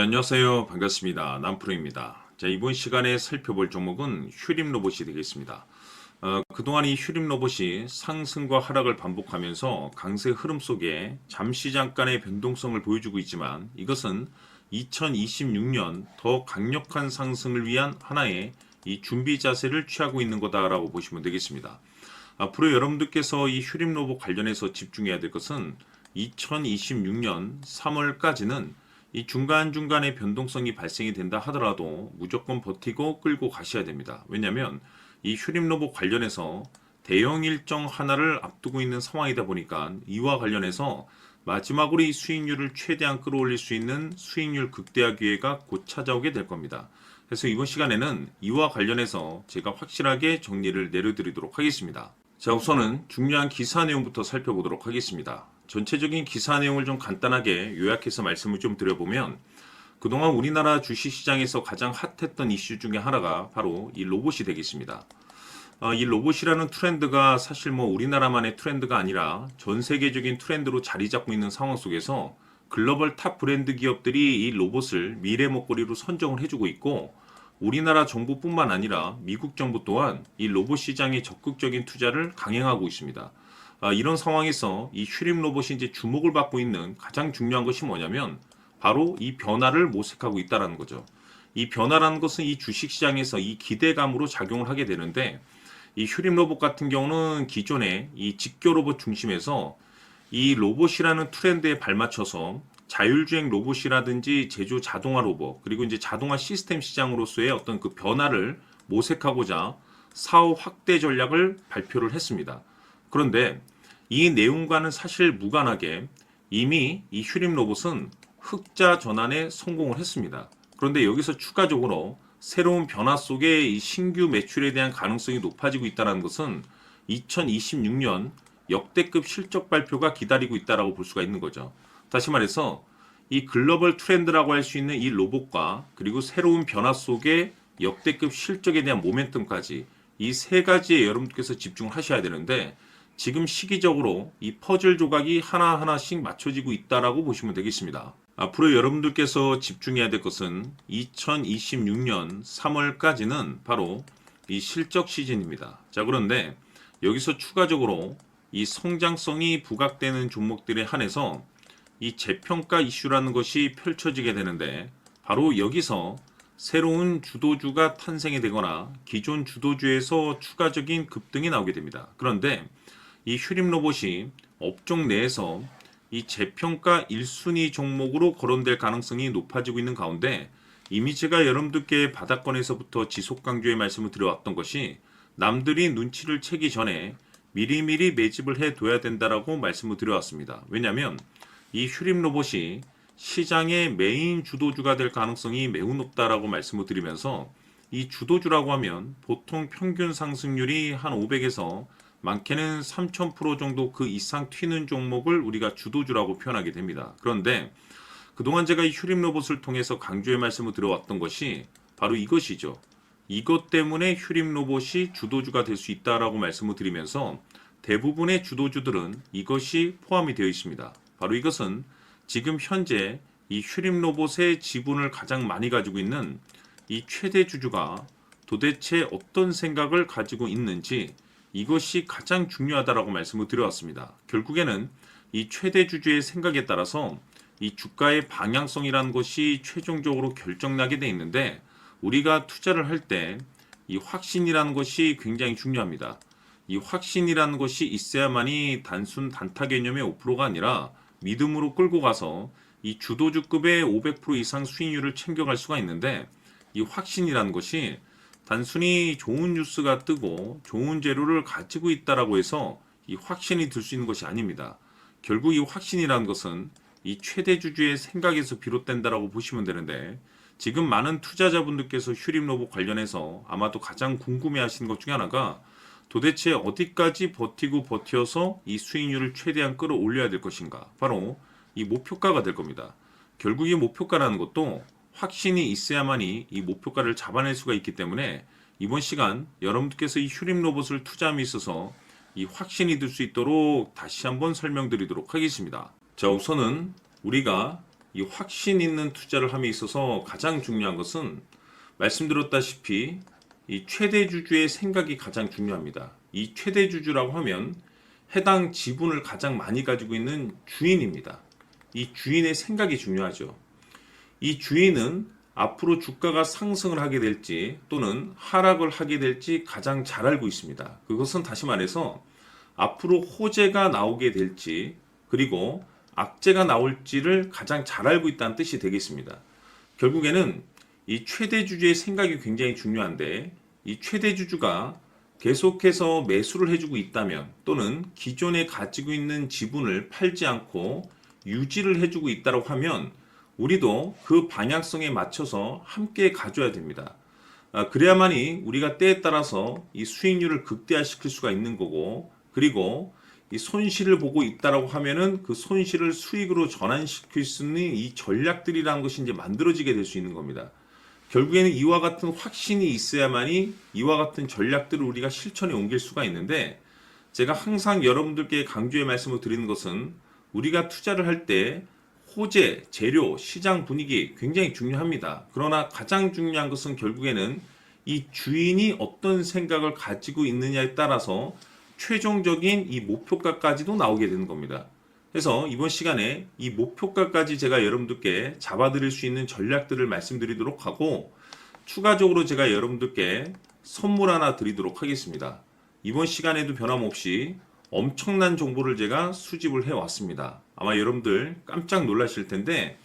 안녕하세요. 반갑습니다. 남프로입니다. 자, 이번 시간에 살펴볼 종목은 휴림 로봇이 되겠습니다. 그동안 이 휴림 로봇이 상승과 하락을 반복하면서 강세 흐름 속에 잠시 잠깐의 변동성을 보여주고 있지만 이것은 2026년 더 강력한 상승을 위한 하나의 이 준비 자세를 취하고 있는 거다라고 보시면 되겠습니다. 앞으로 여러분들께서 이 휴림 로봇 관련해서 집중해야 될 것은 2026년 3월까지는 이 중간중간에 변동성이 발생이 된다 하더라도 무조건 버티고 끌고 가셔야 됩니다. 왜냐하면 이 휴림 로봇 관련해서 대형 일정 하나를 앞두고 있는 상황이다 보니까 이와 관련해서 마지막으로 이 수익률을 최대한 끌어올릴 수 있는 수익률 극대화 기회가 곧 찾아오게 될 겁니다. 그래서 이번 시간에는 이와 관련해서 제가 확실하게 정리를 내려드리도록 하겠습니다. 자, 우선은 중요한 기사 내용부터 살펴보도록 하겠습니다. 전체적인 기사 내용을 좀 간단하게 요약해서 말씀을 좀 드려보면 그동안 우리나라 주식시장에서 가장 핫했던 이슈 중에 하나가 바로 이 로봇이 되겠습니다. 이 로봇이라는 트렌드가 사실 우리나라만의 트렌드가 아니라 전 세계적인 트렌드로 자리 잡고 있는 상황 속에서 글로벌 탑 브랜드 기업들이 이 로봇을 미래 먹거리로 선정을 해주고 있고 우리나라 정부뿐만 아니라 미국 정부 또한 이 로봇 시장에 적극적인 투자를 강행하고 있습니다. 이런 상황에서 이 휴림 로봇이 이제 주목을 받고 있는 가장 중요한 것이 뭐냐면 바로 이 변화를 모색하고 있다는 거죠. 이 변화라는 것은 이 주식시장에서 이 기대감으로 작용을 하게 되는데 이 휴림 로봇 같은 경우는 기존의 이 직교 로봇 중심에서 이 로봇이라는 트렌드에 발맞춰서 자율주행 로봇이라든지 제조 자동화 로봇 그리고 이제 자동화 시스템 시장으로서의 어떤 그 변화를 모색하고자 사업 확대 전략을 발표를 했습니다. 그런데 이 내용과는 사실 무관하게 이미 이 휴림 로봇은 흑자 전환에 성공을 했습니다. 그런데 여기서 추가적으로 새로운 변화 속에 이 신규 매출에 대한 가능성이 높아지고 있다는 것은 2026년 역대급 실적 발표가 기다리고 있다고 볼 수가 있는 거죠. 다시 말해서 이 글로벌 트렌드라고 할 수 있는 이 로봇과 그리고 새로운 변화 속에 역대급 실적에 대한 모멘텀까지 이 세 가지에 여러분께서 집중을 하셔야 되는데 지금 시기적으로 이 퍼즐 조각이 하나하나씩 맞춰지고 있다라고 보시면 되겠습니다. 앞으로 여러분들께서 집중해야 될 것은 2026년 3월까지는 바로 이 실적 시즌입니다. 자, 그런데 여기서 추가적으로 이 성장성이 부각되는 종목들에 한해서 이 재평가 이슈라는 것이 펼쳐지게 되는데 바로 여기서 새로운 주도주가 탄생이 되거나 기존 주도주에서 추가적인 급등이 나오게 됩니다. 그런데 이 휴림 로봇이 업종 내에서 이 재평가 1순위 종목으로 거론될 가능성이 높아지고 있는 가운데 이미 제가 여러분들께 바닥권에서부터 지속 강조의 말씀을 드려왔던 것이 남들이 눈치를 채기 전에 미리미리 매집을 해둬야 된다라고 말씀을 드려왔습니다. 왜냐하면 이 휴림 로봇이 시장의 메인 주도주가 될 가능성이 매우 높다라고 말씀을 드리면서 이 주도주라고 하면 보통 평균 상승률이 한 500에서 많게는 3000% 정도 그 이상 튀는 종목을 우리가 주도주라고 표현하게 됩니다. 그런데 그동안 제가 이 휴림 로봇을 통해서 강조의 말씀을 드려왔던 것이 바로 이것이죠. 이것 때문에 휴림 로봇이 주도주가 될 수 있다라고 말씀을 드리면서 대부분의 주도주들은 이것이 포함이 되어 있습니다. 바로 이것은 지금 현재 이 휴림 로봇의 지분을 가장 많이 가지고 있는 이 최대 주주가 도대체 어떤 생각을 가지고 있는지 이것이 가장 중요하다라고 말씀을 드려왔습니다. 결국에는 이 최대 주주의 생각에 따라서 이 주가의 방향성이라는 것이 최종적으로 결정나게 돼 있는데 우리가 투자를 할 때 이 확신이라는 것이 굉장히 중요합니다. 이 확신이라는 것이 있어야만이 단순 단타 개념의 5%가 아니라 믿음으로 끌고 가서 이 주도주급의 500% 이상 수익률을 챙겨갈 수가 있는데 이 확신이라는 것이 단순히 좋은 뉴스가 뜨고 좋은 재료를 가지고 있다라고 해서 이 확신이 들 수 있는 것이 아닙니다. 결국 이 확신이라는 것은 이 최대 주주의 생각에서 비롯된다라고 보시면 되는데 지금 많은 투자자분들께서 휴림 로봇 관련해서 아마도 가장 궁금해하시는 것 중에 하나가 도대체 어디까지 버티고 버텨서 이 수익률을 최대한 끌어올려야 될 것인가? 바로 이 목표가가 될 겁니다. 결국 이 목표가라는 것도 확신이 있어야만이 이 목표가를 잡아낼 수가 있기 때문에 이번 시간 여러분들께서 이 휴림 로봇을 투자함에 있어서 이 확신이 들 수 있도록 다시 한번 설명드리도록 하겠습니다. 자, 우선은 우리가 이 확신 있는 투자를 함에 있어서 가장 중요한 것은 말씀드렸다시피 이 최대 주주의 생각이 가장 중요합니다. 이 최대 주주라고 하면 해당 지분을 가장 많이 가지고 있는 주인입니다. 이 주인의 생각이 중요하죠. 이 주인은 앞으로 주가가 상승을 하게 될지 또는 하락을 하게 될지 가장 잘 알고 있습니다. 그것은 다시 말해서 앞으로 호재가 나오게 될지 그리고 악재가 나올지를 가장 잘 알고 있다는 뜻이 되겠습니다. 결국에는 이 최대 주주의 생각이 굉장히 중요한데 이 최대 주주가 계속해서 매수를 해주고 있다면 또는 기존에 가지고 있는 지분을 팔지 않고 유지를 해주고 있다고 하면 우리도 그 방향성에 맞춰서 함께 가져야 됩니다. 그래야만이 우리가 때에 따라서 이 수익률을 극대화시킬 수가 있는 거고 그리고 이 손실을 보고 있다라고 하면은 그 손실을 수익으로 전환시킬 수 있는 이 전략들이라는 것이 이제 만들어지게 될 수 있는 겁니다. 결국에는 이와 같은 확신이 있어야만이 이와 같은 전략들을 우리가 실천에 옮길 수가 있는데 제가 항상 여러분들께 강조의 말씀을 드리는 것은 우리가 투자를 할 때 호재, 재료, 시장 분위기 굉장히 중요합니다. 그러나 가장 중요한 것은 결국에는 이 주인이 어떤 생각을 가지고 있느냐에 따라서 최종적인 이 목표가까지도 나오게 되는 겁니다. 그래서 이번 시간에 이 목표가까지 제가 여러분들께 잡아드릴 수 있는 전략들을 말씀드리도록 하고 추가적으로 제가 여러분들께 선물 하나 드리도록 하겠습니다. 이번 시간에도 변함없이 엄청난 정보를 제가 수집을 해왔습니다. 아마 여러분들 깜짝 놀라실 텐데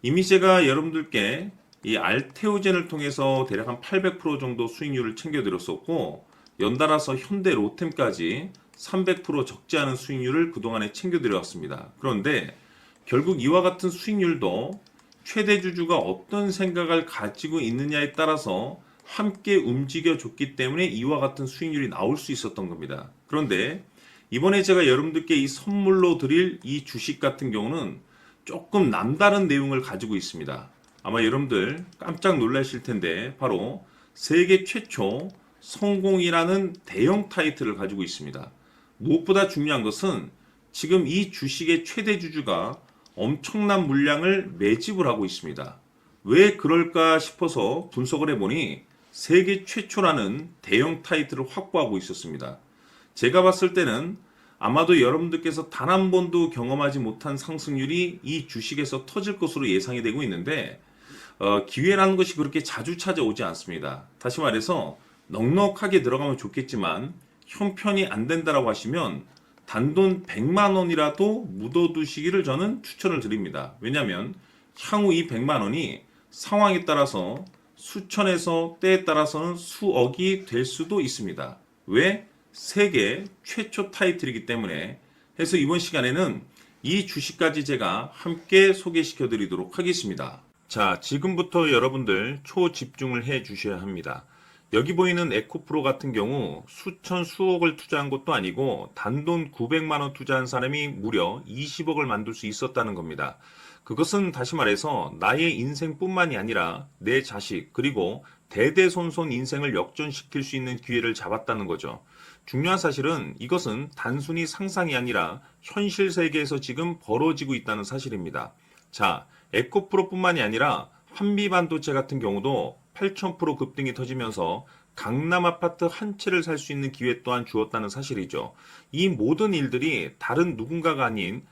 이미 제가 여러분들께 이 알테오젠을 통해서 대략 한 800% 정도 수익률을 챙겨드렸었고 연달아서 현대 로템까지 300% 적지 않은 수익률을 그동안에 챙겨드려왔습니다. 그런데 결국 이와 같은 수익률도 최대 주주가 어떤 생각을 가지고 있느냐에 따라서 함께 움직여줬기 때문에 이와 같은 수익률이 나올 수 있었던 겁니다. 그런데 이번에 제가 여러분들께 이 선물로 드릴 이 주식 같은 경우는 조금 남다른 내용을 가지고 있습니다. 아마 여러분들 깜짝 놀라실 텐데 바로 세계 최초 성공이라는 대형 타이틀을 가지고 있습니다. 무엇보다 중요한 것은 지금 이 주식의 최대 주주가 엄청난 물량을 매집을 하고 있습니다. 왜 그럴까 싶어서 분석을 해보니 세계 최초라는 대형 타이틀을 확보하고 있었습니다. 제가 봤을 때는 아마도 여러분들께서 단 한 번도 경험하지 못한 상승률이 이 주식에서 터질 것으로 예상이 되고 있는데 기회라는 것이 그렇게 자주 찾아오지 않습니다. 다시 말해서 넉넉하게 들어가면 좋겠지만 형편이 안 된다라고 하시면 단돈 100만 원이라도 묻어두시기를 저는 추천을 드립니다. 왜냐하면 향후 이 100만 원이 상황에 따라서 수천에서 때에 따라서는 수억이 될 수도 있습니다. 왜? 세계 최초 타이틀이기 때문에. 해서 이번 시간에는 이 주식까지 제가 함께 소개시켜 드리도록 하겠습니다. 자, 지금부터 여러분들 초집중을 해 주셔야 합니다. 여기 보이는 에코프로 같은 경우 수천 수억을 투자한 것도 아니고 단돈 900만 원 투자한 사람이 무려 20억을 만들 수 있었다는 겁니다. 그것은 다시 말해서 나의 인생뿐만이 아니라 내 자식 그리고 대대손손 인생을 역전시킬 수 있는 기회를 잡았다는 거죠. 중요한 사실은 이것은 단순히 상상이 아니라 현실 세계에서 지금 벌어지고 있다는 사실입니다. 자, 에코프로뿐만이 아니라 한미반도체 같은 경우도 8,000% 급등이 터지면서 강남 아파트 한 채를 살 수 있는 기회 또한 주었다는 사실이죠. 이 모든 일들이 다른 누군가가 아닌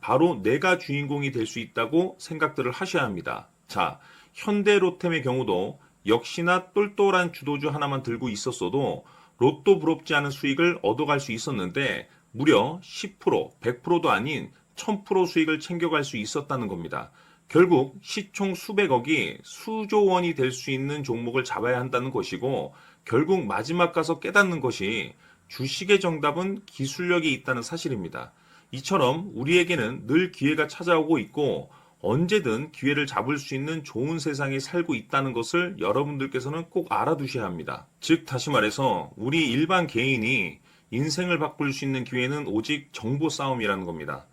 바로 내가 주인공이 될 수 있다고 생각들을 하셔야 합니다. 자, 현대로템의 경우도 역시나 똘똘한 주도주 하나만 들고 있었어도 로또 부럽지 않은 수익을 얻어갈 수 있었는데 무려 10%, 100%도 아닌 1000% 수익을 챙겨갈 수 있었다는 겁니다. 결국 시총 수백억이 수조 원이 될 수 있는 종목을 잡아야 한다는 것이고 결국 마지막 가서 깨닫는 것이 주식의 정답은 기술력이 있다는 사실입니다. 이처럼 우리에게는 늘 기회가 찾아오고 있고 언제든 기회를 잡을 수 있는 좋은 세상에 살고 있다는 것을 여러분들께서는 꼭 알아두셔야 합니다. 즉 다시 말해서 우리 일반 개인이 인생을 바꿀 수 있는 기회는 오직 정보 싸움이라는 겁니다.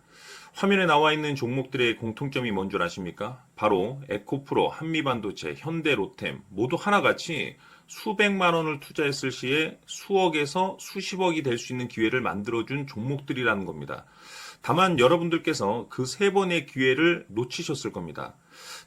화면에 나와 있는 종목들의 공통점이 뭔 줄 아십니까? 바로 에코프로, 한미반도체, 현대로템 모두 하나같이 수백만 원을 투자했을 시에 수억에서 수십억이 될 수 있는 기회를 만들어준 종목들이라는 겁니다. 다만 여러분들께서 그 세 번의 기회를 놓치셨을 겁니다.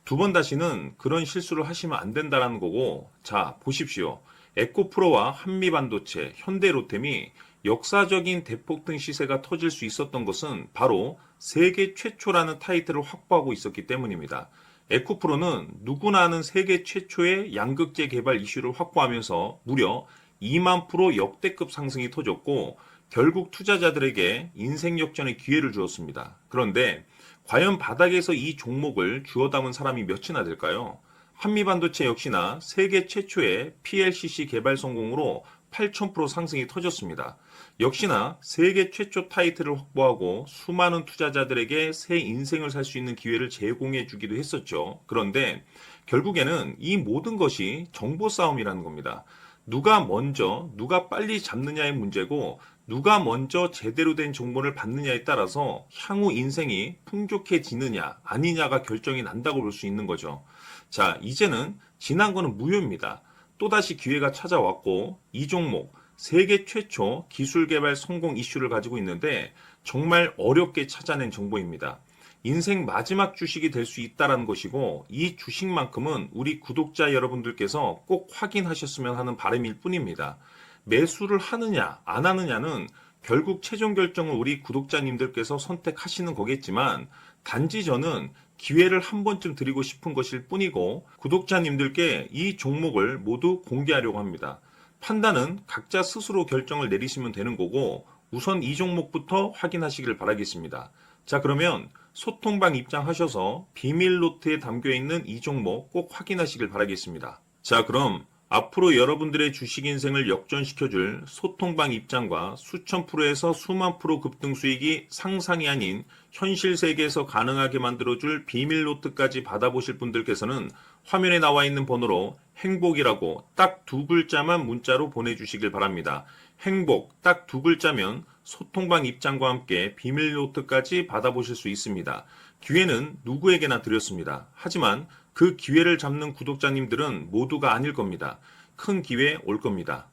두 번 다시는 그런 실수를 하시면 안 된다라는 거고, 자, 보십시오. 에코프로와 한미반도체, 현대로템이 역사적인 대폭등 시세가 터질 수 있었던 것은 바로 세계 최초라는 타이틀을 확보하고 있었기 때문입니다. 에코프로는 누구나 아는 세계 최초의 양극재 개발 이슈를 확보하면서 무려 2만 프로 역대급 상승이 터졌고, 결국 투자자들에게 인생 역전의 기회를 주었습니다. 그런데 과연 바닥에서 이 종목을 주워 담은 사람이 몇이나 될까요? 한미반도체 역시나 세계 최초의 PLCC 개발 성공으로 8,000% 상승이 터졌습니다. 역시나 세계 최초 타이틀을 확보하고 수많은 투자자들에게 새 인생을 살 수 있는 기회를 제공해 주기도 했었죠. 그런데 결국에는 이 모든 것이 정보 싸움이라는 겁니다. 누가 먼저, 누가 빨리 잡느냐의 문제고, 누가 먼저 제대로 된 정보를 받느냐에 따라서 향후 인생이 풍족해지느냐, 아니냐가 결정이 난다고 볼 수 있는 거죠. 자, 이제는 지난 거는 무효입니다. 또다시 기회가 찾아왔고, 이 종목, 세계 최초 기술 개발 성공 이슈를 가지고 있는데, 정말 어렵게 찾아낸 정보입니다. 인생 마지막 주식이 될 수 있다는 것이고, 이 주식만큼은 우리 구독자 여러분들께서 꼭 확인하셨으면 하는 바람일 뿐입니다. 매수를 하느냐 안 하느냐는 결국 최종 결정을 우리 구독자님들께서 선택하시는 거겠지만, 단지 저는 기회를 한 번쯤 드리고 싶은 것일 뿐이고, 구독자님들께 이 종목을 모두 공개하려고 합니다. 판단은 각자 스스로 결정을 내리시면 되는 거고, 우선 이 종목부터 확인하시길 바라겠습니다. 자, 그러면 소통방 입장하셔서 비밀 노트에 담겨 있는 이 종목 꼭 확인하시길 바라겠습니다. 자, 그럼 앞으로 여러분들의 주식 인생을 역전시켜줄 소통방 입장과 수천 프로에서 수만 프로 급등 수익이 상상이 아닌 현실 세계에서 가능하게 만들어줄 비밀 노트까지 받아보실 분들께서는 화면에 나와 있는 번호로 행복이라고 딱 두 글자만 문자로 보내주시길 바랍니다. 행복 딱 두 글자면 소통방 입장과 함께 비밀 노트까지 받아보실 수 있습니다. 기회는 누구에게나 드렸습니다. 하지만 그 기회를 잡는 구독자님들은 모두가 아닐 겁니다. 큰 기회 올 겁니다.